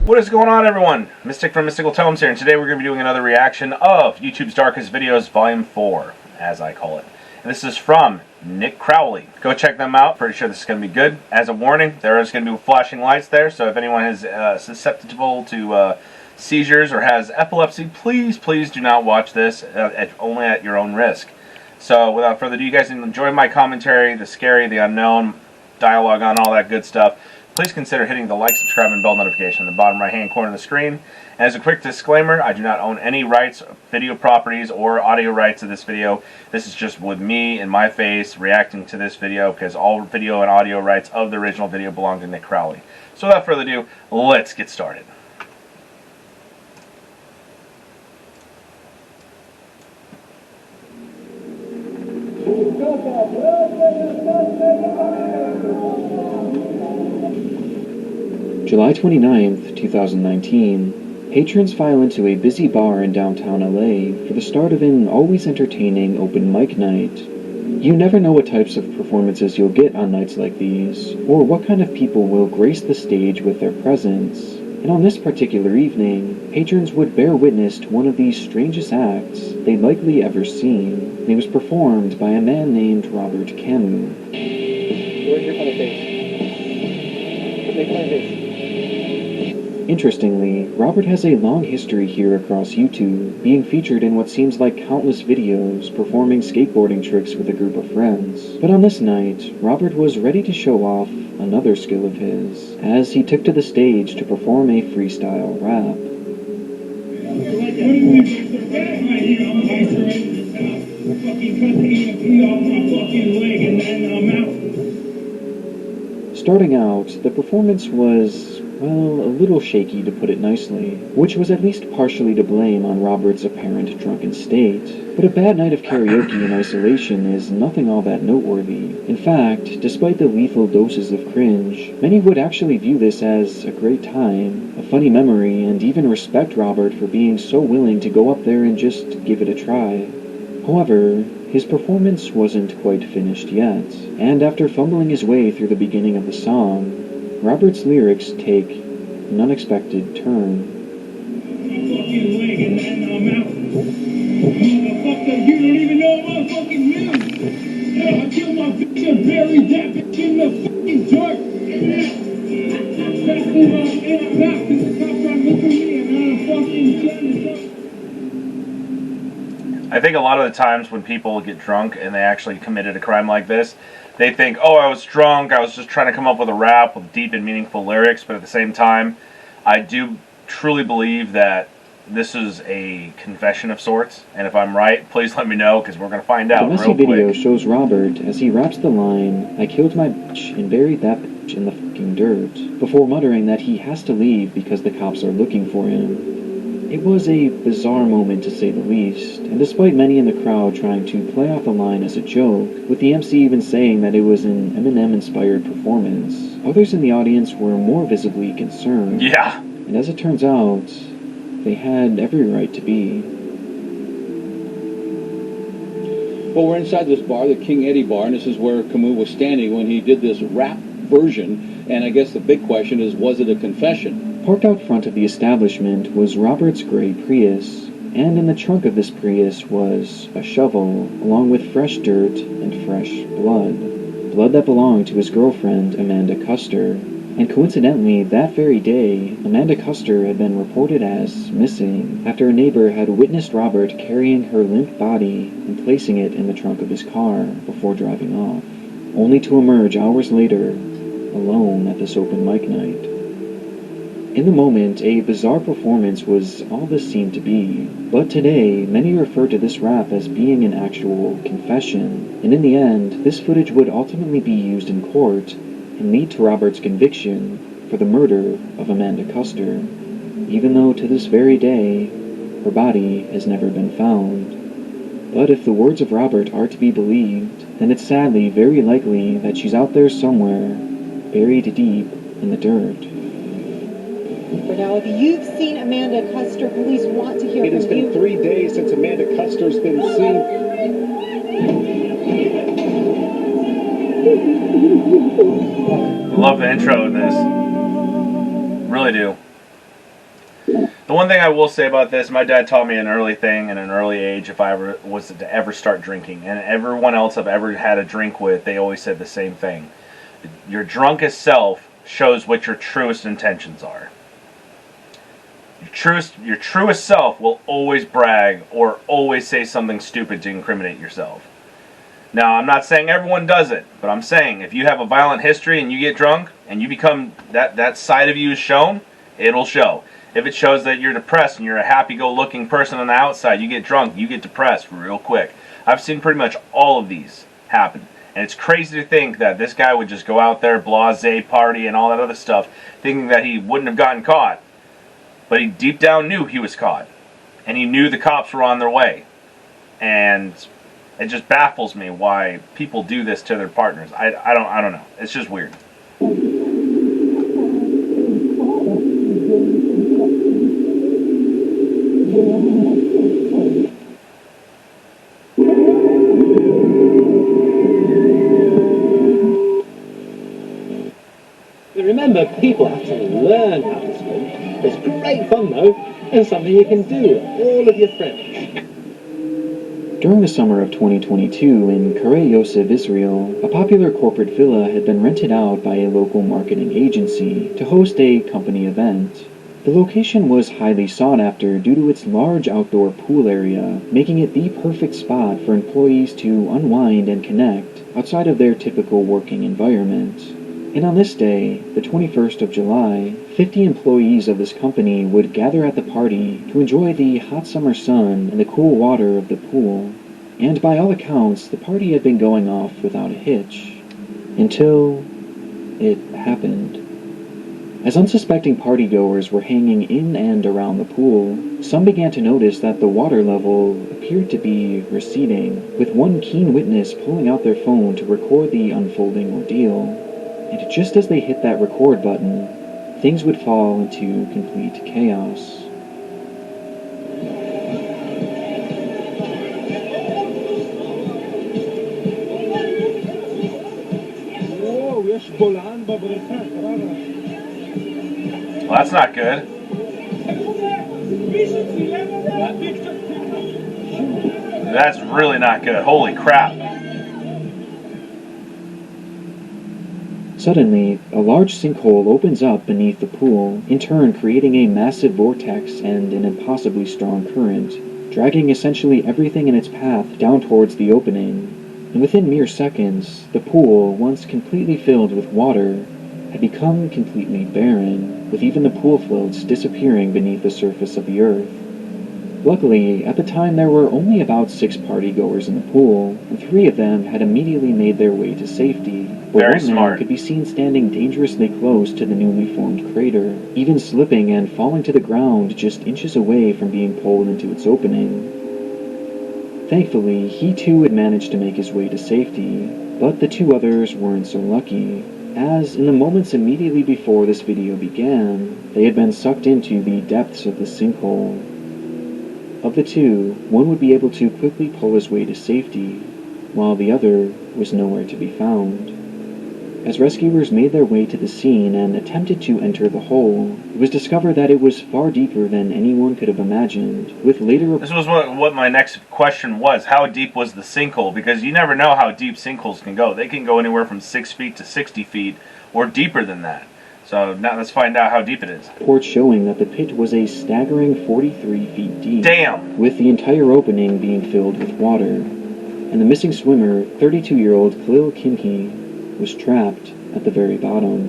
What is going on, everyone? Mystic from Mystical Tomes here, and today we're going to be doing another reaction of YouTube's Darkest Videos Volume 4, as I call it. And this is from Nick Crowley. Go check them out. Pretty sure this is going to be good. As a warning, there is going to be flashing lights there, so if anyone is susceptible to seizures or has epilepsy, please do not watch this, only at your own risk. So without further ado, you guys enjoy my commentary, the scary, the unknown, dialogue on all that good stuff. Please consider hitting the like, subscribe, and bell notification in the bottom right-hand corner of the screen. And as a quick disclaimer, I do not own any rights, video properties, or audio rights to this video. This is just with me in my face reacting to this video, because all video and audio rights of the original video belong to Nick Crowley. So without further ado, let's get started. July 29th, 2019, patrons file into a busy bar in downtown LA for the start of an always entertaining open mic night. You never know what types of performances you'll get on nights like these, or what kind of people will grace the stage with their presence. And on this particular evening, patrons would bear witness to one of the strangest acts they'd likely ever seen, and it was performed by a man named Robert Camus. Where's your funny face? Make funny face. Interestingly, Robert has a long history here across YouTube, being featured in what seems like countless videos performing skateboarding tricks with a group of friends. But on this night, Robert was ready to show off another skill of his, as he took to the stage to perform a freestyle rap. Starting out, the performance was, well, a little shaky to put it nicely, which was at least partially to blame on Robert's apparent drunken state. But a bad night of karaoke in isolation is nothing all that noteworthy. In fact, despite the lethal doses of cringe, many would actually view this as a great time, a funny memory, and even respect Robert for being so willing to go up there and just give it a try. However, his performance wasn't quite finished yet, and after fumbling his way through the beginning of the song, Robert's lyrics take an unexpected turn. I think a lot of the times when people get drunk and they actually committed a crime like this, they think, oh, I was drunk, I was just trying to come up with a rap with deep and meaningful lyrics, but at the same time, I do truly believe that this is a confession of sorts, and if I'm right, please let me know, because we're going to find out real quick. The messy video shows Robert as he raps the line, "I killed my bitch and buried that bitch in the fucking dirt," before muttering that he has to leave because the cops are looking for him. It was a bizarre moment to say the least, and despite many in the crowd trying to play off the line as a joke, with the MC even saying that it was an Eminem-inspired performance, others in the audience were more visibly concerned. Yeah. And as it turns out, they had every right to be. Well, we're inside this bar, the King Eddie bar, and this is where Camus was standing when he did this rap version, and I guess the big question is, was it a confession? Parked out front of the establishment was Robert's gray Prius, and in the trunk of this Prius was a shovel, along with fresh dirt and fresh blood. Blood that belonged to his girlfriend, Amanda Custer. And coincidentally, that very day, Amanda Custer had been reported as missing after a neighbor had witnessed Robert carrying her limp body and placing it in the trunk of his car before driving off, only to emerge hours later, alone at this open mic night. In the moment, a bizarre performance was all this seemed to be, but today, many refer to this rap as being an actual confession, and in the end, this footage would ultimately be used in court and lead to Robert's conviction for the murder of Amanda Custer, even though to this very day, her body has never been found. But if the words of Robert are to be believed, then it's sadly very likely that she's out there somewhere, buried deep in the dirt. Now, if you've seen Amanda Custer, police want to hear from you. It has been 3 days since Amanda Custer's been seen. Love the intro of this. Really do. one thing I will say about this, my dad taught me an early thing in an early age if I ever was to ever start drinking. And everyone else I've ever had a drink with, they always said the same thing. Your drunkest self shows what your truest intentions are. Your truest self will always brag or always say something stupid to incriminate yourself. Now, I'm not saying everyone does it, but I'm saying if you have a violent history and you get drunk and you become that side of you is shown, it'll show. If it shows that you're depressed and you're a happy-go-looking person on the outside, you get drunk, you get depressed real quick. I've seen pretty much all of these happen. And it's crazy to think that this guy would just go out there, blasé, party, and all that other stuff, thinking that he wouldn't have gotten caught. But he deep down knew he was caught. And he knew the cops were on their way. And it just baffles me why people do this to their partners. I don't know. It's just weird. Remember, people have to learn how to swim. It's great fun though, and something you can do with all of your friends. During the summer of 2022 in Karei Yosef, Israel, a popular corporate villa had been rented out by a local marketing agency to host a company event. The location was highly sought after due to its large outdoor pool area, making it the perfect spot for employees to unwind and connect outside of their typical working environment. And on this day, the 21st of July, 50 employees of this company would gather at the party to enjoy the hot summer sun and the cool water of the pool. And by all accounts, the party had been going off without a hitch. Until it happened. As unsuspecting partygoers were hanging in and around the pool, some began to notice that the water level appeared to be receding, with one keen witness pulling out their phone to record the unfolding ordeal. And just as they hit that record button, things would fall into complete chaos. Well, that's not good. That's really not good. Holy crap. Suddenly, a large sinkhole opens up beneath the pool, in turn creating a massive vortex and an impossibly strong current, dragging essentially everything in its path down towards the opening. And within mere seconds, the pool, once completely filled with water, had become completely barren, with even the pool floats disappearing beneath the surface of the earth. Luckily, at the time there were only about 6 partygoers in the pool, and 3 of them had immediately made their way to safety. But Very one smart. man could be seen standing dangerously close to the newly formed crater, even slipping and falling to the ground just inches away from being pulled into its opening. Thankfully, he too had managed to make his way to safety, but the 2 others weren't so lucky, as in the moments immediately before this video began, they had been sucked into the depths of the sinkhole. Of the 2, one would be able to quickly pull his way to safety, while the other was nowhere to be found. As rescuers made their way to the scene and attempted to enter the hole, it was discovered that it was far deeper than anyone could have imagined, with later... This was what my next question was. How deep was the sinkhole? Because you never know how deep sinkholes can go. They can go anywhere from 6 feet to 60 feet, or deeper than that. So now let's find out how deep it is. Reports showing that the pit was a staggering 43 feet deep. Damn! With the entire opening being filled with water. And the missing swimmer, 32-year-old Khalil Kinhi, was trapped at the very bottom.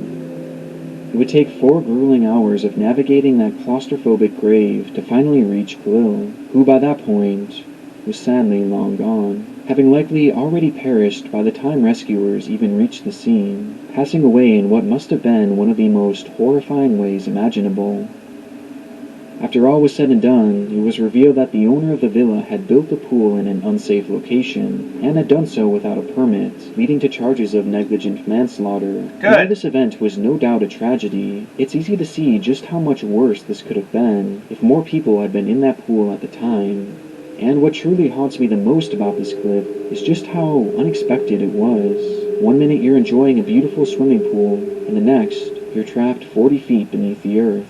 It would take 4 grueling hours of navigating that claustrophobic grave to finally reach Khalil, who by that point was sadly long gone, having likely already perished by the time rescuers even reached the scene, passing away in what must have been one of the most horrifying ways imaginable. After all was said and done, it was revealed that the owner of the villa had built the pool in an unsafe location, and had done so without a permit, leading to charges of negligent manslaughter. While this event was no doubt a tragedy, it's easy to see just how much worse this could have been if more people had been in that pool at the time. And what truly haunts me the most about this clip is just how unexpected it was. 1 minute you're enjoying a beautiful swimming pool, and the next, you're trapped 40 feet beneath the earth,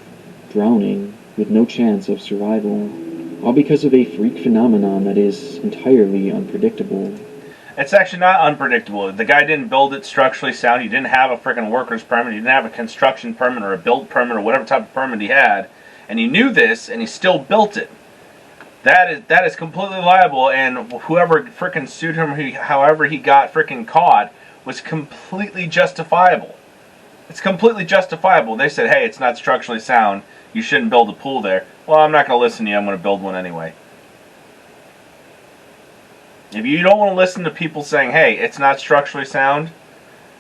drowning. with no chance of survival, all because of a freak phenomenon that is entirely unpredictable. It's actually not unpredictable. The guy didn't build it structurally sound. He didn't have a freaking worker's permit. He didn't have a construction permit or a build permit or whatever type of permit he had. And he knew this, and he still built it. That is completely liable, and whoever freaking sued him, however he got freaking caught, was completely justifiable. It's completely justifiable. They said, hey, it's not structurally sound. You shouldn't build a pool there. Well, I'm not going to listen to you. I'm going to build one anyway. If you don't want to listen to people saying, hey, it's not structurally sound,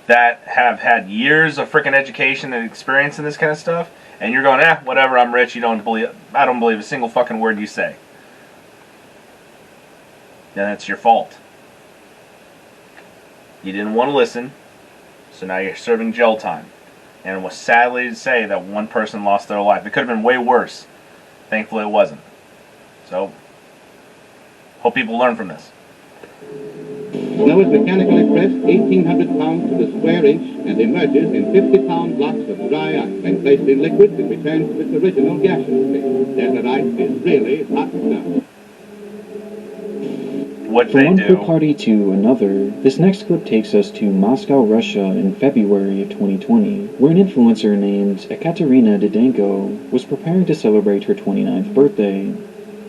that have had years of freaking education and experience in this kind of stuff, and you're going, whatever, I'm rich, I don't believe a single fucking word you say, then it's your fault. You didn't want to listen, so now you're serving jail time. And it was sadly to say that one person lost their life. It could have been way worse. Thankfully it wasn't. So, hope people learn from this. Snow is mechanically pressed 1,800 pounds to the square inch and emerges in 50-pound blocks of dry ice. When placed in liquid, it returns to its original gaseous state. Desert ice is really hot stuff. What From they one do. pool party to another, this next clip takes us to Moscow, Russia in February of 2020, where an influencer named Ekaterina Didenko was preparing to celebrate her 29th birthday.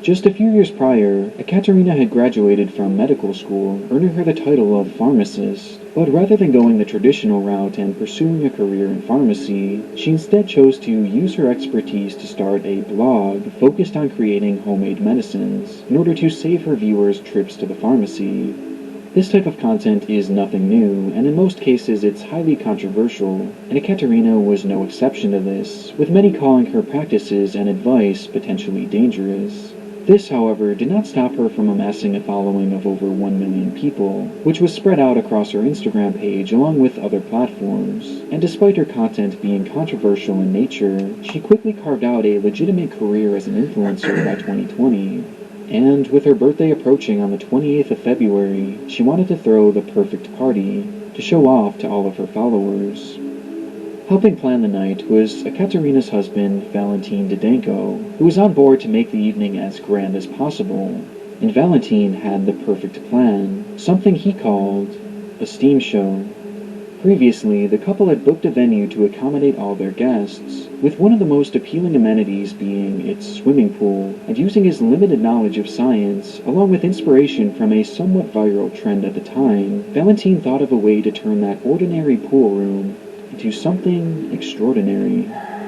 Just a few years prior, Ekaterina had graduated from medical school, earning her the title of pharmacist, but rather than going the traditional route and pursuing a career in pharmacy, she instead chose to use her expertise to start a blog focused on creating homemade medicines in order to save her viewers trips to the pharmacy. This type of content is nothing new, and in most cases it's highly controversial, and Ekaterina was no exception to this, with many calling her practices and advice potentially dangerous. This, however, did not stop her from amassing a following of over 1 million people, which was spread out across her Instagram page along with other platforms. And despite her content being controversial in nature, she quickly carved out a legitimate career as an influencer by 2020. And with her birthday approaching on the 28th of February, she wanted to throw the perfect party to show off to all of her followers. Helping plan the night was Ekaterina's husband, Valentin Didenko, who was on board to make the evening as grand as possible. And Valentin had the perfect plan, something he called a steam show. Previously, the couple had booked a venue to accommodate all their guests, with one of the most appealing amenities being its swimming pool, and using his limited knowledge of science, along with inspiration from a somewhat viral trend at the time, Valentin thought of a way to turn that ordinary pool room into something extraordinary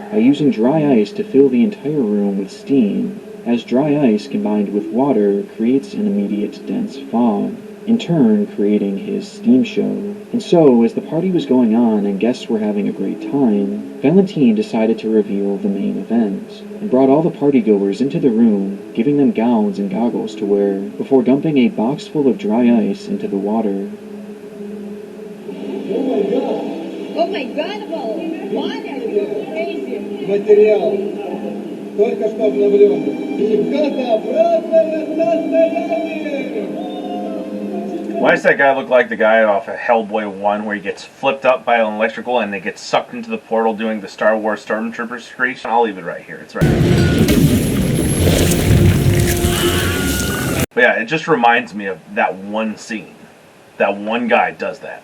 by using dry ice to fill the entire room with steam, as dry ice combined with water creates an immediate dense fog, in turn creating his steam show. And so, as the party was going on and guests were having a great time, Valentin decided to reveal the main event, and brought all the partygoers into the room, giving them gowns and goggles to wear, before dumping a box full of dry ice into the water. Oh my God, water, you're crazy. Материал только что обновленный. Газообразное состояние. Why does that guy look like the guy off of Hellboy 1 where he gets flipped up by an electrical and they get sucked into the portal doing the Star Wars Stormtrooper screech? I'll leave it right here. It's right here. But yeah, it just reminds me of that one scene. That one guy does that.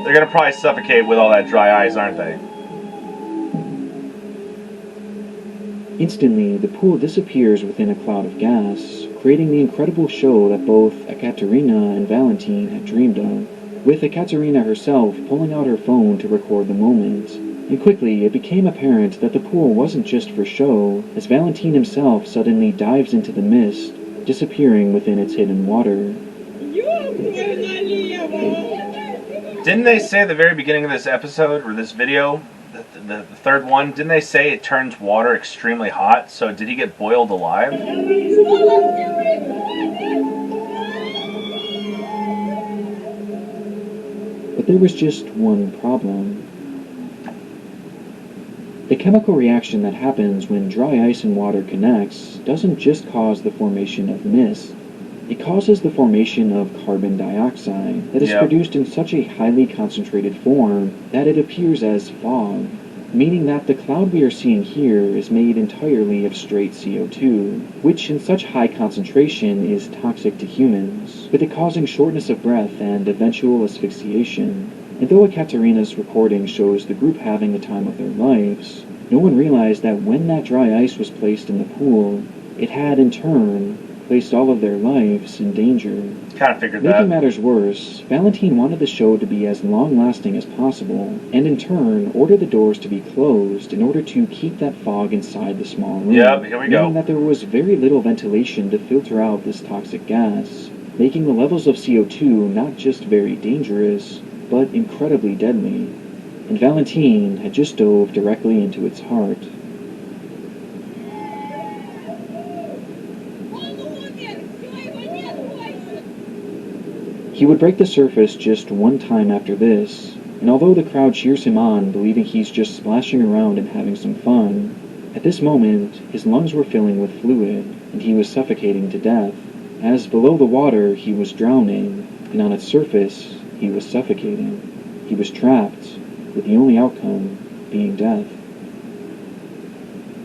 They're gonna probably suffocate with all that dry ice, aren't they? Instantly, the pool disappears within a cloud of gas, creating the incredible show that both Ekaterina and Valentin had dreamed of, with Ekaterina herself pulling out her phone to record the moment. And quickly, it became apparent that the pool wasn't just for show, as Valentin himself suddenly dives into the mist, disappearing within its hidden water. Didn't they say at the very beginning of this episode, or this video, the third one, didn't they say it turns water extremely hot? So did he get boiled alive? But there was just one problem. The chemical reaction that happens when dry ice and water connects doesn't just cause the formation of mist. It causes the formation of carbon dioxide that is Yep. produced in such a highly concentrated form that it appears as fog, meaning that the cloud we are seeing here is made entirely of straight CO2, which in such high concentration is toxic to humans, with it causing shortness of breath and eventual asphyxiation. And though Ekaterina's recording shows the group having the time of their lives, no one realized that when that dry ice was placed in the pool, it had in turn placed all of their lives in danger. Kind of figured Making that. matters worse, Valentine wanted the show to be as long-lasting as possible, and in turn ordered the doors to be closed in order to keep that fog inside the small room. Yep, here we go. Meaning that there was very little ventilation to filter out this toxic gas, making the levels of CO2 not just very dangerous, but incredibly deadly. And Valentine had just dove directly into its heart. He would break the surface just one time after this, and although the crowd cheers him on, believing he's just splashing around and having some fun, at this moment his lungs were filling with fluid, and he was suffocating to death, as below the water he was drowning, and on its surface he was suffocating. He was trapped, with the only outcome being death.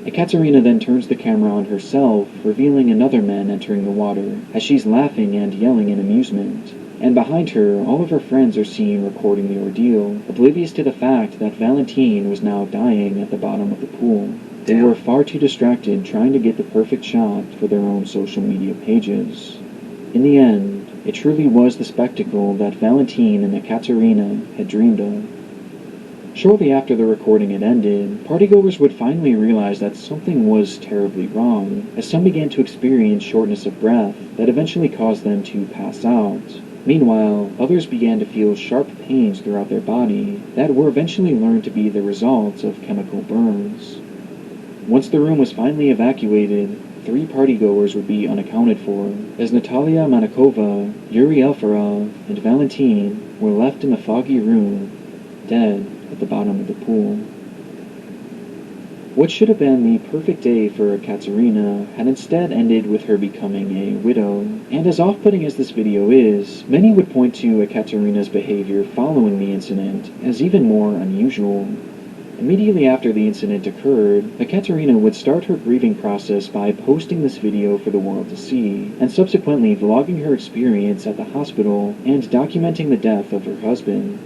Ekaterina then turns the camera on herself, revealing another man entering the water, as she's laughing and yelling in amusement. And behind her, all of her friends are seen recording the ordeal, oblivious to the fact that Valentine was now dying at the bottom of the pool. They were far too distracted trying to get the perfect shot for their own social media pages. In the end, it truly was the spectacle that Valentine and Ekaterina had dreamed of. Shortly after the recording had ended, partygoers would finally realize that something was terribly wrong, as some began to experience shortness of breath that eventually caused them to pass out. Meanwhile, others began to feel sharp pains throughout their body that were eventually learned to be the result of chemical burns. Once the room was finally evacuated, 3 partygoers would be unaccounted for, as Natalia Manakova, Yuri Elfarov, and Valentine were left in the foggy room, dead at the bottom of the pool. What should have been the perfect day for Ekaterina had instead ended with her becoming a widow. And as off-putting as this video is, many would point to Ekaterina's behavior following the incident as even more unusual. Immediately after the incident occurred, Ekaterina would start her grieving process by posting this video for the world to see, and subsequently vlogging her experience at the hospital and documenting the death of her husband.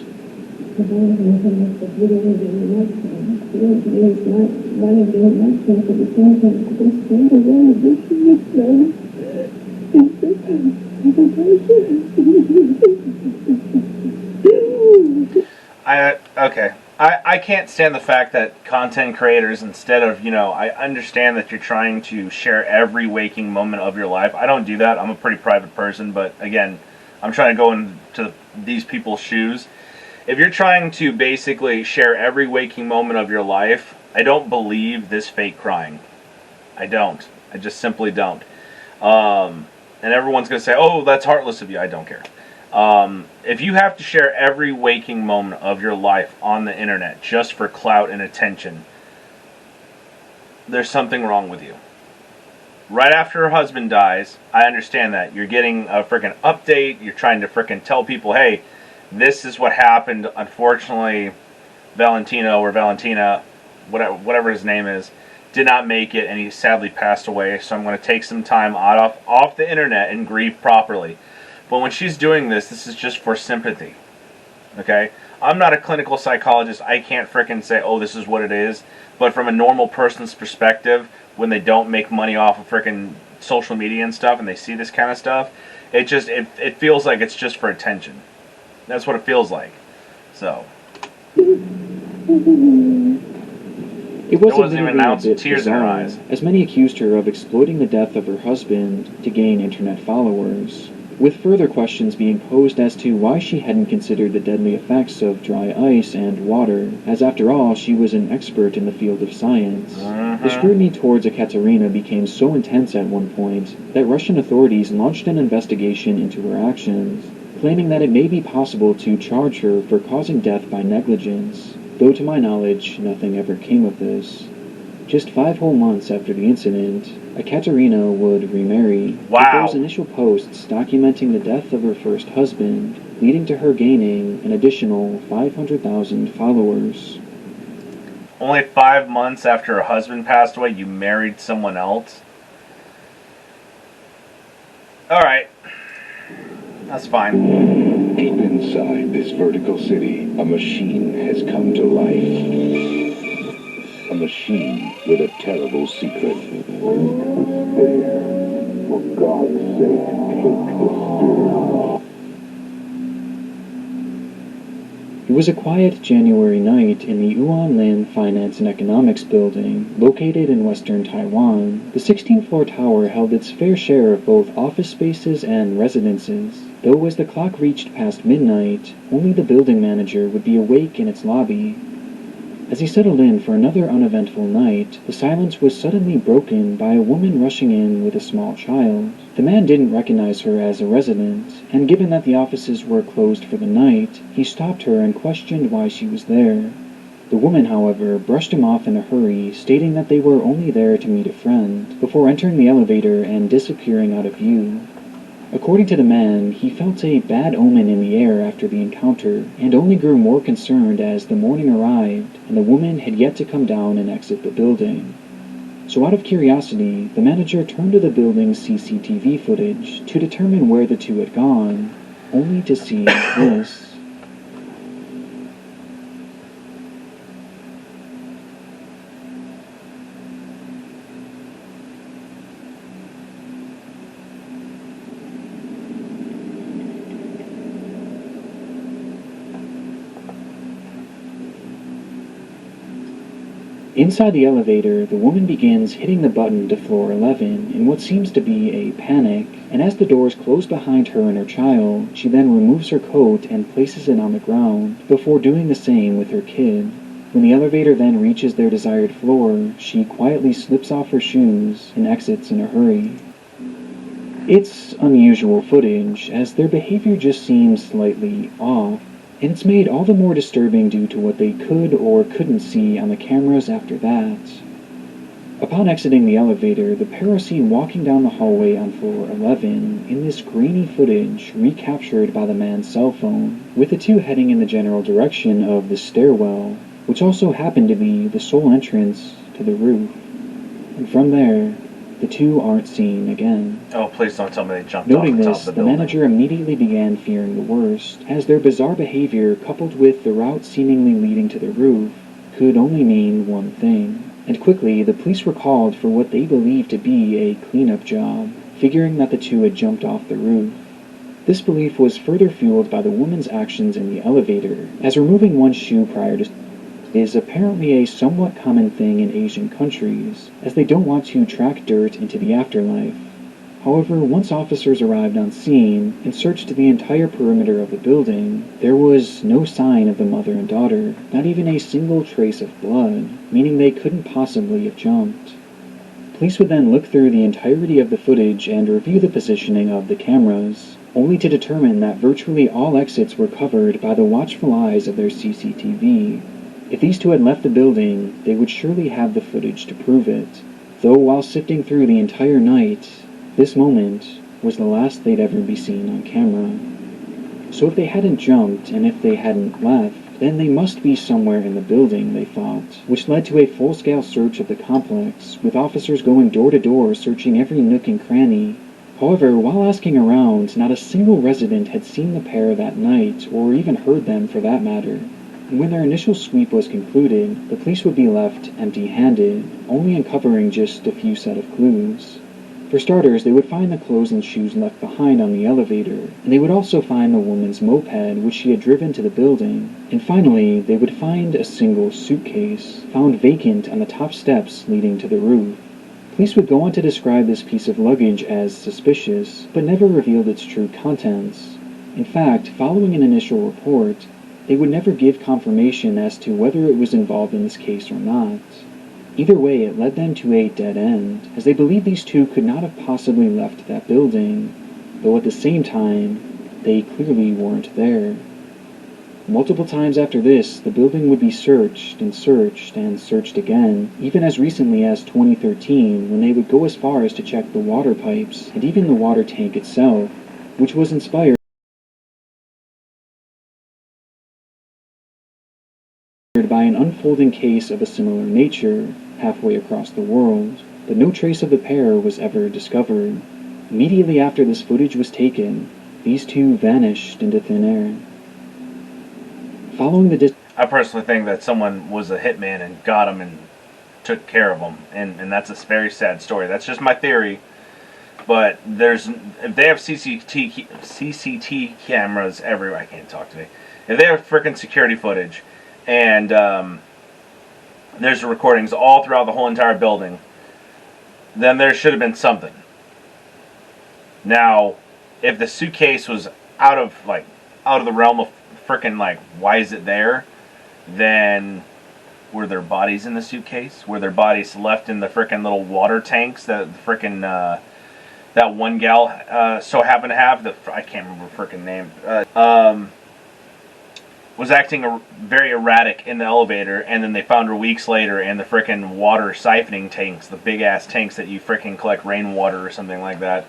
I can't stand the fact that content creators, instead of, I understand that you're trying to share every waking moment of your life. I don't do that. I'm a pretty private person, but again, I'm trying to go into these people's shoes. If you're trying to basically share every waking moment of your life, I don't believe this fake crying. I don't. I just simply don't. And everyone's going to say, oh, that's heartless of you. I don't care. If you have to share every waking moment of your life on the internet just for clout and attention, there's something wrong with you. Right after her husband dies, I understand that. You're getting a freaking update. You're trying to freaking tell people, hey, this is what happened. Unfortunately, Valentino or Valentina, whatever his name is, did not make it, and he sadly passed away. So I'm going to take some time off the internet and grieve properly. But when she's doing this is just for sympathy. Okay? I'm not a clinical psychologist. I can't frickin' say, oh, this is what it is. But from a normal person's perspective, when they don't make money off of frickin' social media and stuff, and they see this kind of stuff, it feels like it's just for attention. That's what it feels like. So. It wasn't even announced, tears in her eyes. As many accused her of exploiting the death of her husband to gain internet followers, with further questions being posed as to why she hadn't considered the deadly effects of dry ice and water, as after all, she was an expert in the field of science. The scrutiny towards Ekaterina became so intense at one point that Russian authorities launched an investigation into her actions, claiming that it may be possible to charge her for causing death by negligence, though to my knowledge, nothing ever came of this. Just 5 whole months after the incident, Ekaterina would remarry. Wow. With those initial posts documenting the death of her first husband, leading to her gaining an additional 500,000 followers. Only 5 months after her husband passed away, you married someone else? Alright. That's fine. Deep inside this vertical city, a machine has come to life. A machine with a terrible secret. There, for God's sake, take the steering. It was a quiet January night in the Yuanlin Finance and Economics Building, located in western Taiwan. The 16th-floor tower held its fair share of both office spaces and residences, though as the clock reached past midnight, only the building manager would be awake in its lobby. As he settled in for another uneventful night, the silence was suddenly broken by a woman rushing in with a small child. The man didn't recognize her as a resident, and given that the offices were closed for the night, he stopped her and questioned why she was there. The woman, however, brushed him off in a hurry, stating that they were only there to meet a friend, before entering the elevator and disappearing out of view. According to the man, he felt a bad omen in the air after the encounter, and only grew more concerned as the morning arrived and the woman had yet to come down and exit the building. So out of curiosity, the manager turned to the building's CCTV footage to determine where the two had gone, only to see this. Inside the elevator, the woman begins hitting the button to floor 11 in what seems to be a panic, and as the doors close behind her and her child, she then removes her coat and places it on the ground, before doing the same with her kid. When the elevator then reaches their desired floor, she quietly slips off her shoes and exits in a hurry. It's unusual footage, as their behavior just seems slightly off, and it's made all the more disturbing due to what they could or couldn't see on the cameras after that. Upon exiting the elevator, the pair are seen walking down the hallway on floor 11 in this grainy footage recaptured by the man's cell phone, with the two heading in the general direction of the stairwell, which also happened to be the sole entrance to the roof. And from there, the two aren't seen again. Oh, please don't tell me they jumped Noting off the top this, of the the building. manager immediately began fearing the worst, as their bizarre behavior coupled with the route seemingly leading to the roof could only mean one thing. And quickly, the police were called for what they believed to be a cleanup job, figuring that the two had jumped off the roof. This belief was further fueled by the woman's actions in the elevator, as removing one's shoe prior to is apparently a somewhat common thing in Asian countries, as they don't want to track dirt into the afterlife. However, once officers arrived on scene and searched the entire perimeter of the building, there was no sign of the mother and daughter, not even a single trace of blood, meaning they couldn't possibly have jumped. Police would then look through the entirety of the footage and review the positioning of the cameras, only to determine that virtually all exits were covered by the watchful eyes of their CCTV. If these two had left the building, they would surely have the footage to prove it, though while sifting through the entire night, this moment was the last they'd ever be seen on camera. So if they hadn't jumped, and if they hadn't left, then they must be somewhere in the building, they thought, which led to a full-scale search of the complex, with officers going door to door searching every nook and cranny. However, while asking around, not a single resident had seen the pair that night, or even heard them for that matter. And when their initial sweep was concluded, the police would be left empty-handed, only uncovering just a few set of clues. For starters, they would find the clothes and shoes left behind on the elevator, and they would also find the woman's moped which she had driven to the building. And finally, they would find a single suitcase, found vacant on the top steps leading to the roof. Police would go on to describe this piece of luggage as suspicious, but never revealed its true contents. In fact, following an initial report, they would never give confirmation as to whether it was involved in this case or not. Either way, it led them to a dead end, as they believed these two could not have possibly left that building, though at the same time, they clearly weren't there. Multiple times after this, the building would be searched and searched and searched again, even as recently as 2013, when they would go as far as to check the water pipes and even the water tank itself, which was inspired by an unfolding case of a similar nature halfway across the world, but no trace of the pair was ever discovered. Immediately after this footage was taken, these two vanished into thin air. Following the I personally think that someone was a hitman and got him and took care of him, and that's a very sad story. That's just my theory. But if they have CCTV cameras everywhere, I can't talk today. If they have freaking security footage, and there's recordings all throughout the whole entire building, then there should have been something. Now, if the suitcase was out of the realm of freaking why is it there, then were there bodies in the suitcase? Were there bodies left in the freaking little water tanks that freaking that one gal so happened to have? I can't remember her freaking name. Was acting very erratic in the elevator, and then they found her weeks later in the freaking water siphoning tanks, the big ass tanks that you freaking collect rainwater or something like that.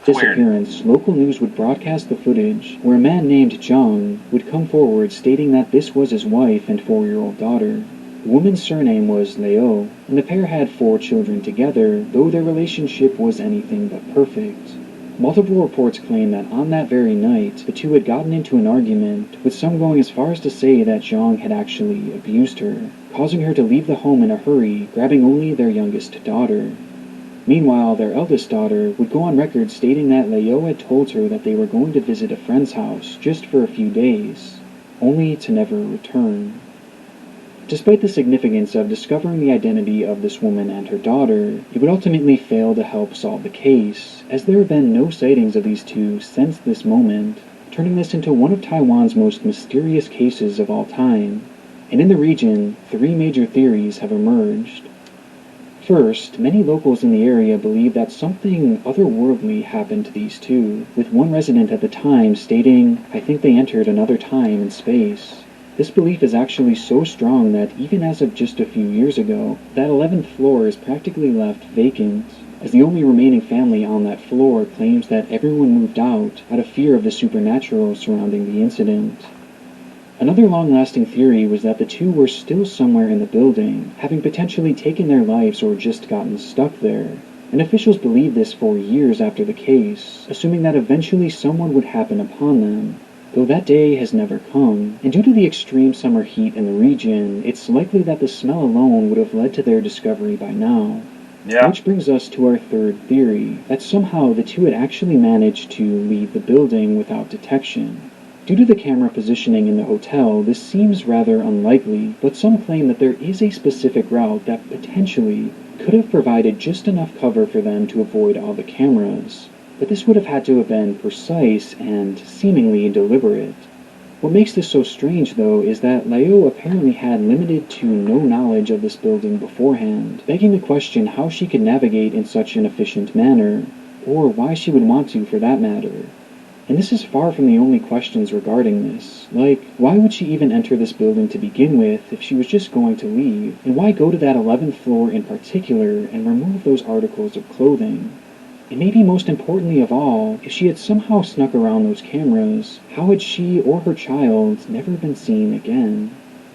disappearance, local news would broadcast the footage where a man named Zhang would come forward stating that this was his wife and 4-year-old daughter. The woman's surname was Leo, and the pair had 4 children together, though their relationship was anything but perfect. Multiple reports claim that on that very night, the two had gotten into an argument, with some going as far as to say that Zhang had actually abused her, causing her to leave the home in a hurry, grabbing only their youngest daughter. Meanwhile, their eldest daughter would go on record stating that Leo had told her that they were going to visit a friend's house just for a few days, only to never return. Despite the significance of discovering the identity of this woman and her daughter, it would ultimately fail to help solve the case, as there have been no sightings of these two since this moment, turning this into one of Taiwan's most mysterious cases of all time. And in the region, 3 major theories have emerged. First, many locals in the area believe that something otherworldly happened to these two, with one resident at the time stating, "I think they entered another time and space." This belief is actually so strong that even as of just a few years ago, that 11th floor is practically left vacant, as the only remaining family on that floor claims that everyone moved out of fear of the supernatural surrounding the incident. Another long-lasting theory was that the two were still somewhere in the building, having potentially taken their lives or just gotten stuck there. And officials believed this for years after the case, assuming that eventually someone would happen upon them. Though that day has never come, and due to the extreme summer heat in the region, it's likely that the smell alone would have led to their discovery by now. Yeah. Which brings us to our third theory, that somehow the two had actually managed to leave the building without detection. Due to the camera positioning in the hotel, this seems rather unlikely, but some claim that there is a specific route that potentially could have provided just enough cover for them to avoid all the cameras. But this would have had to have been precise and seemingly deliberate. What makes this so strange, though, is that Leo apparently had limited to no knowledge of this building beforehand, begging the question how she could navigate in such an efficient manner, or why she would want to for that matter. And this is far from the only questions regarding this. Like, why would she even enter this building to begin with if she was just going to leave? And why go to that 11th floor in particular and remove those articles of clothing? And maybe most importantly of all, if she had somehow snuck around those cameras, how had she or her child never been seen again?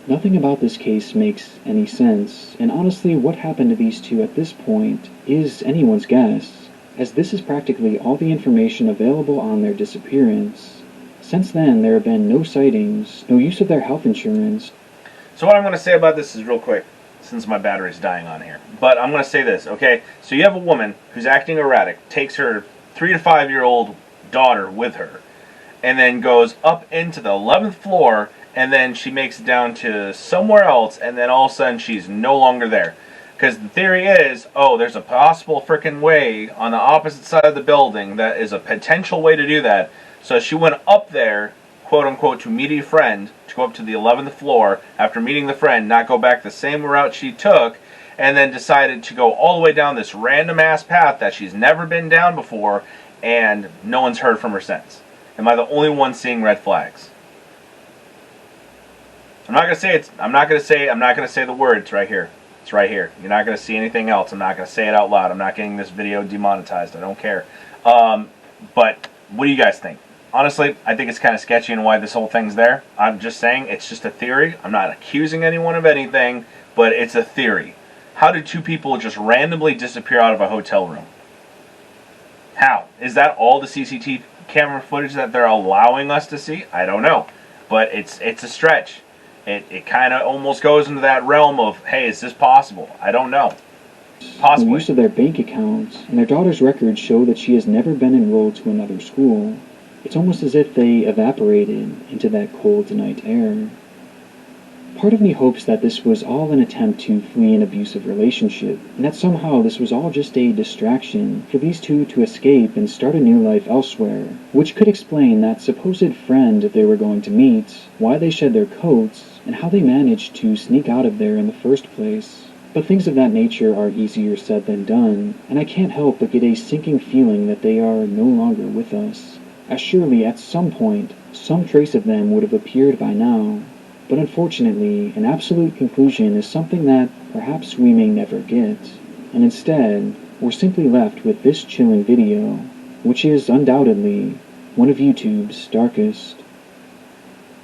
Nothing about this case makes any sense, and honestly what happened to these two at this point is anyone's guess, as this is practically all the information available on their disappearance. Since then, there have been no sightings, no use of their health insurance. So what I'm going to say about this is real quick, since my battery's dying on here. But I'm going to say this, okay? So you have a woman who's acting erratic, takes her 3 to 5-year-old daughter with her, and then goes up into the 11th floor, and then she makes it down to somewhere else, and then all of a sudden she's no longer there. Because the theory is, oh, there's a possible freaking way on the opposite side of the building that is a potential way to do that. So she went up there, quote unquote, to meet a friend, to go up to the 11th floor, after meeting the friend, not go back the same route she took, and then decided to go all the way down this random ass path that she's never been down before, and no one's heard from her since. Am I the only one seeing red flags? I'm not gonna say the word. It's right here. It's right here. You're not gonna see anything else. I'm not gonna say it out loud. I'm not getting this video demonetized. I don't care. But what do you guys think? Honestly, I think it's kind of sketchy and why this whole thing's there. I'm just saying it's just a theory. I'm not accusing anyone of anything, but it's a theory. How did two people just randomly disappear out of a hotel room? How? Is that all the CCTV camera footage that they're allowing us to see? I don't know. But it's a stretch. It kind of almost goes into that realm of, hey, is this possible? I don't know. Possibly. The use of their bank accounts and their daughter's records show that she has never been enrolled to another school. It's almost as if they evaporated into that cold night air. Part of me hopes that this was all an attempt to flee an abusive relationship, and that somehow this was all just a distraction for these two to escape and start a new life elsewhere, which could explain that supposed friend they were going to meet, why they shed their coats, and how they managed to sneak out of there in the first place. But things of that nature are easier said than done, and I can't help but get a sinking feeling that they are no longer with us, as surely at some point, some trace of them would have appeared by now. But unfortunately, an absolute conclusion is something that perhaps we may never get, and instead, we're simply left with this chilling video, which is undoubtedly one of YouTube's darkest.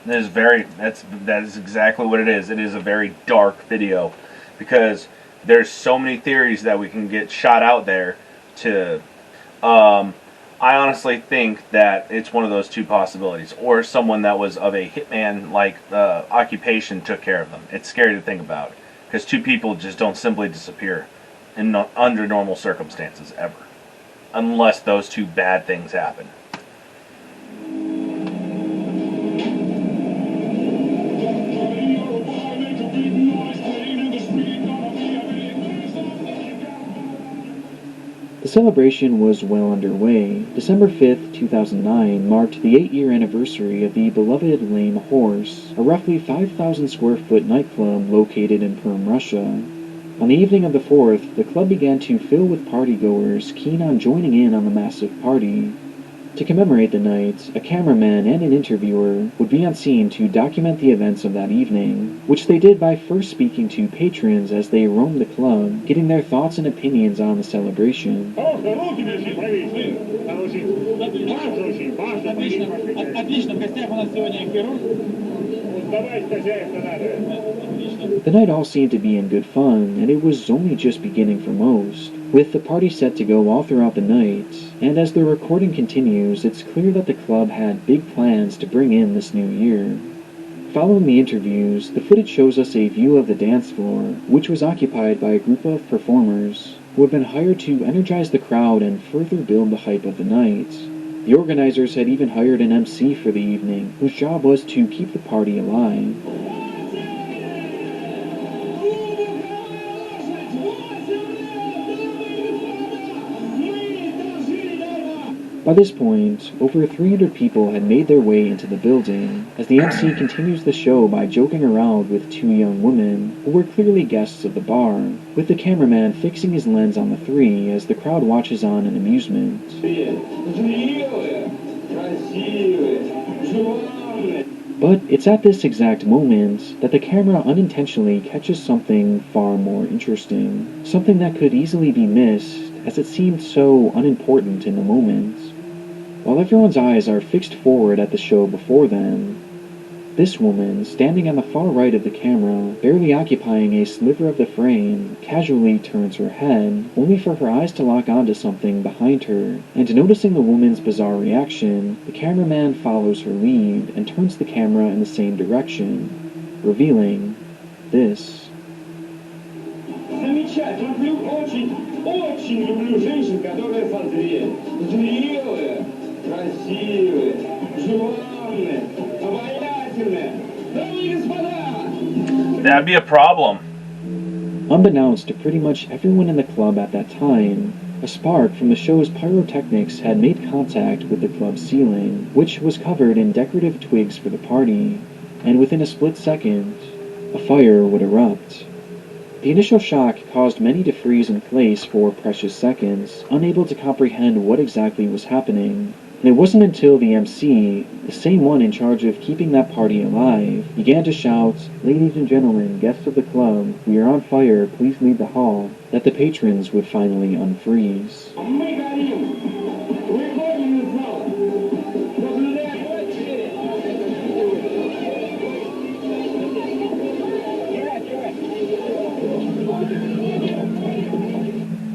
That is exactly what it is. It is a very dark video, because there's so many theories that we can get shot out there to, I honestly think that it's one of those two possibilities, or someone that was of a hitman-like occupation took care of them. It's scary to think about, because two people just don't simply disappear under normal circumstances ever, unless those two bad things happen. The celebration was well underway. December 5th, 2009 marked the 8-year anniversary of the beloved Lame Horse, a roughly 5,000 square foot nightclub located in Perm, Russia. On the evening of the 4th, the club began to fill with partygoers keen on joining in on the massive party. To commemorate the night, a cameraman and an interviewer would be on scene to document the events of that evening, which they did by first speaking to patrons as they roamed the club, getting their thoughts and opinions on the celebration. The night all seemed to be in good fun, and it was only just beginning for most, with the party set to go all throughout the night, and as the recording continues, it's clear that the club had big plans to bring in this new year. Following the interviews, the footage shows us a view of the dance floor, which was occupied by a group of performers who had been hired to energize the crowd and further build the hype of the night. The organizers had even hired an MC for the evening, whose job was to keep the party alive. By this point, over 300 people had made their way into the building, as the MC continues the show by joking around with two young women, who were clearly guests of the bar, with the cameraman fixing his lens on the three as the crowd watches on in amusement. But it's at this exact moment that the camera unintentionally catches something far more interesting, something that could easily be missed as it seemed so unimportant in the moment. While everyone's eyes are fixed forward at the show before them, this woman, standing on the far right of the camera, barely occupying a sliver of the frame, casually turns her head, only for her eyes to lock onto something behind her, and noticing the woman's bizarre reaction, the cameraman follows her lead and turns the camera in the same direction, revealing this. That'd be a problem. Unbeknownst to pretty much everyone in the club at that time, a spark from the show's pyrotechnics had made contact with the club's ceiling, which was covered in decorative twigs for the party, and within a split second, a fire would erupt. The initial shock caused many to freeze in place for precious seconds, unable to comprehend what exactly was happening. And it wasn't until the MC, the same one in charge of keeping that party alive, began to shout, "Ladies and gentlemen, guests of the club, we are on fire, please leave the hall," that the patrons would finally unfreeze.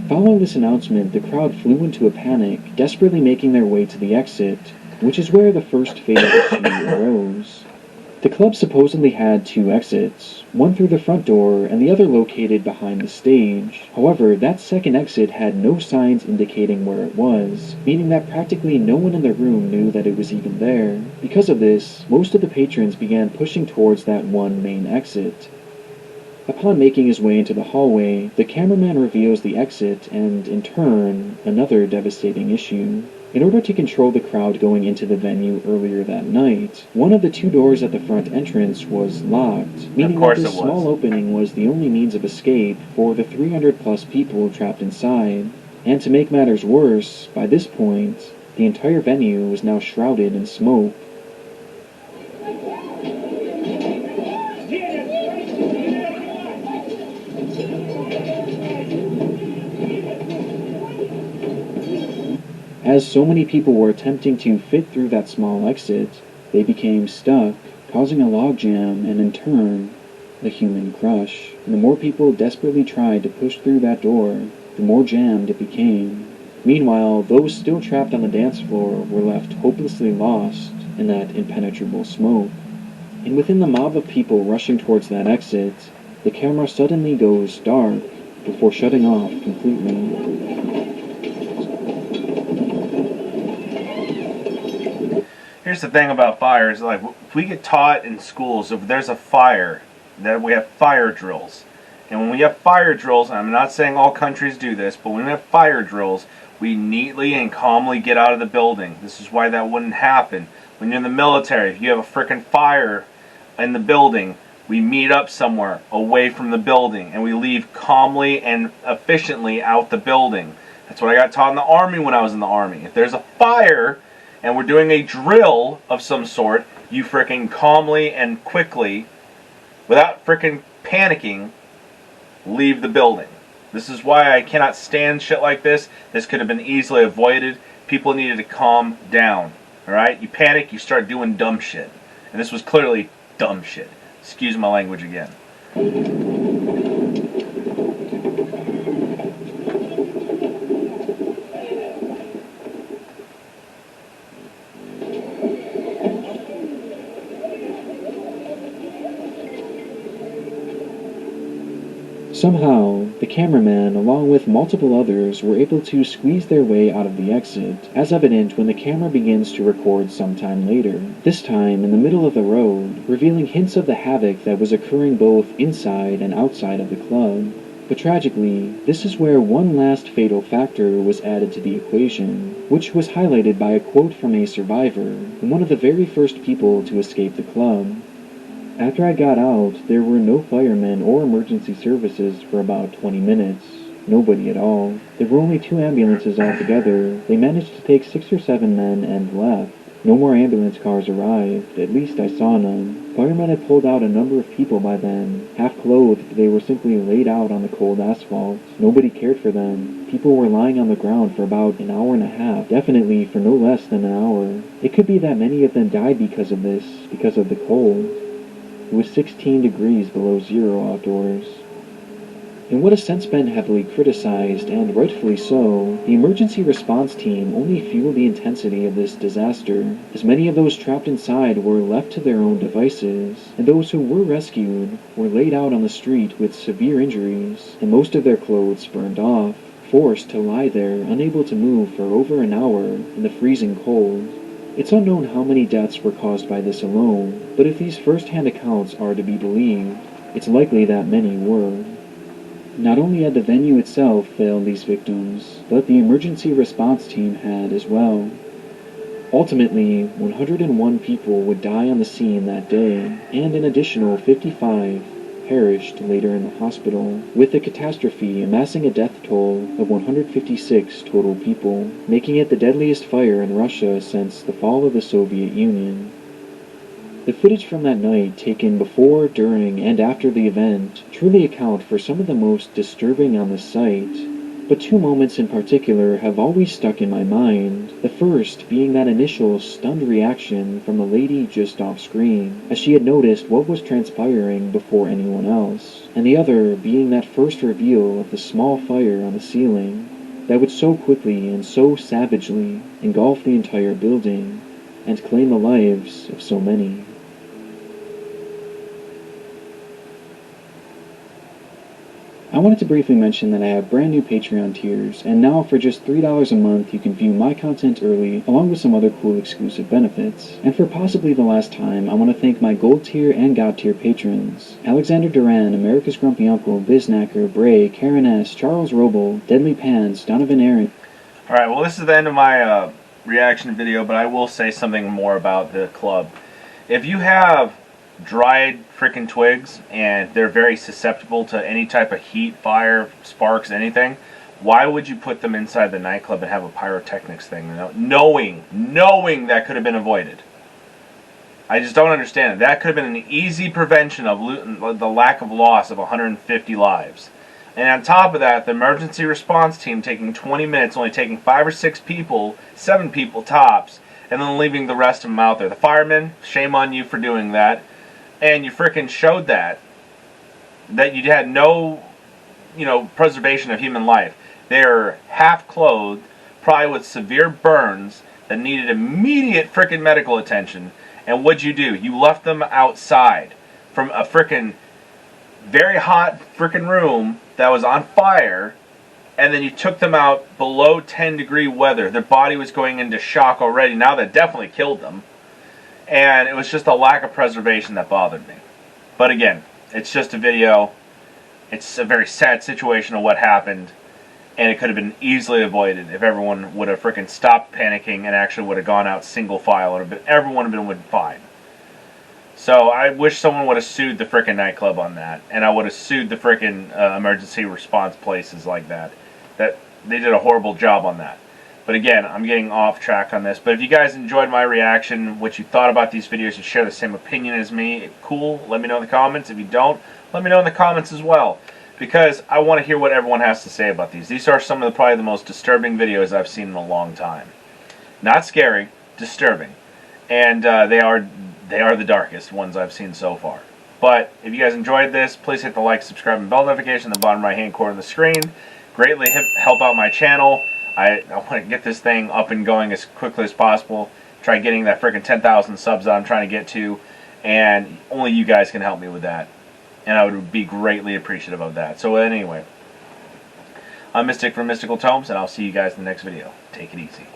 Following this announcement, the crowd flew into a panic, desperately making their way to the exit, which is where the first fatal issue arose. The club supposedly had two exits, one through the front door and the other located behind the stage. However, that second exit had no signs indicating where it was, meaning that practically no one in the room knew that it was even there. Because of this, most of the patrons began pushing towards that one main exit. Upon making his way into the hallway, the cameraman reveals the exit and, in turn, another devastating issue. In order to control the crowd going into the venue earlier that night, one of the two doors at the front entrance was locked, meaning that this small opening was the only means of escape for the 300-plus people trapped inside. And to make matters worse, by this point, the entire venue was now shrouded in smoke. As so many people were attempting to fit through that small exit, they became stuck, causing a logjam and in turn, a human crush. And the more people desperately tried to push through that door, the more jammed it became. Meanwhile, those still trapped on the dance floor were left hopelessly lost in that impenetrable smoke. And within the mob of people rushing towards that exit, the camera suddenly goes dark before shutting off completely. Here's the thing about fires, like, if we get taught in schools, if there's a fire, that we have fire drills. And when we have fire drills, and I'm not saying all countries do this, but when we have fire drills, we neatly and calmly get out of the building. This is why that wouldn't happen. When you're in the military, if you have a frickin' fire in the building, we meet up somewhere away from the building, and we leave calmly and efficiently out the building. That's what I got taught in the Army when I was in the Army. If there's a fire, and we're doing a drill of some sort, you frickin' calmly and quickly, without frickin' panicking, leave the building. This is why I cannot stand shit like this. This could have been easily avoided. People needed to calm down. Alright? You panic, you start doing dumb shit. And this was clearly dumb shit. Excuse my language again. Somehow, the cameraman, along with multiple others, were able to squeeze their way out of the exit, as evident when the camera begins to record sometime later, this time in the middle of the road, revealing hints of the havoc that was occurring both inside and outside of the club. But tragically, this is where one last fatal factor was added to the equation, which was highlighted by a quote from a survivor, and one of the very first people to escape the club. "After I got out, there were no firemen or emergency services for about 20 minutes. Nobody at all. There were only 2 ambulances altogether. They managed to take 6 or 7 men and left. No more ambulance cars arrived, at least I saw none. Firemen had pulled out a number of people by then. Half clothed, they were simply laid out on the cold asphalt. Nobody cared for them. People were lying on the ground for about an hour and a half, definitely for no less than an hour. It could be that many of them died because of this, because of the cold. It was 16 degrees below zero outdoors." In what has since been heavily criticized, and rightfully so, the emergency response team only fueled the intensity of this disaster, as many of those trapped inside were left to their own devices, and those who were rescued were laid out on the street with severe injuries, and most of their clothes burned off, forced to lie there unable to move for over an hour in the freezing cold. It's unknown how many deaths were caused by this alone, but if these first-hand accounts are to be believed, it's likely that many were. Not only had the venue itself failed these victims, but the emergency response team had as well. Ultimately, 101 people would die on the scene that day, and an additional 55 perished later in the hospital, with the catastrophe amassing a death toll of 156 total people, making it the deadliest fire in Russia since the fall of the Soviet Union. The footage from that night, taken before, during, and after the event, truly account for some of the most disturbing on the site, but two moments in particular have always stuck in my mind, the first being that initial stunned reaction from the lady just off screen, as she had noticed what was transpiring before anyone else, and the other being that first reveal of the small fire on the ceiling that would so quickly and so savagely engulf the entire building and claim the lives of so many. I wanted to briefly mention that I have brand new Patreon tiers, and now for just $3 a month you can view my content early, along with some other cool exclusive benefits. And for possibly the last time, I want to thank my Gold tier and God tier patrons: Alexander Duran, America's Grumpy Uncle, Biznacker, Bray, Karen S., Charles Roble, Deadly Pants, Donovan Aaron. Alright, well this is the end of my reaction video, but I will say something more about the club. If you have dried freaking twigs and they're very susceptible to any type of heat, fire, sparks, anything, why would you put them inside the nightclub and have a pyrotechnics thing, knowing that could have been avoided? I just don't understand it. That could have been an easy prevention of the lack of loss of 150 lives. And on top of that, the emergency response team taking 20 minutes, only taking 5 or 6 people, 7 people tops, and then leaving the rest of them out there. The firemen, shame on you for doing that. And you frickin' showed that you had no, preservation of human life. They're half clothed, probably with severe burns that needed immediate frickin' medical attention. And what'd you do? You left them outside from a frickin' very hot frickin' room that was on fire, and then you took them out below 10-degree weather. Their body was going into shock already. Now that definitely killed them. And it was just a lack of preservation that bothered me. But again, it's just a video. It's a very sad situation of what happened. And it could have been easily avoided if everyone would have freaking stopped panicking and actually would have gone out single file. Everyone would have been fine. So I wish someone would have sued the frickin' nightclub on that. And I would have sued the frickin' emergency response places like that. That they did a horrible job on that. But again, I'm getting off track on this. But if you guys enjoyed my reaction, what you thought about these videos, you share the same opinion as me, cool, let me know in the comments. If you don't, let me know in the comments as well. Because I want to hear what everyone has to say about these. These are some of probably the most disturbing videos I've seen in a long time. Not scary, disturbing. And they are the darkest ones I've seen so far. But if you guys enjoyed this, please hit the like, subscribe, and bell notification in the bottom right hand corner of the screen. Greatly help out my channel. I want to get this thing up and going as quickly as possible. Try getting that freaking 10,000 subs that I'm trying to get to. And only you guys can help me with that. And I would be greatly appreciative of that. So anyway, I'm Mystic from Mystical Tomes, and I'll see you guys in the next video. Take it easy.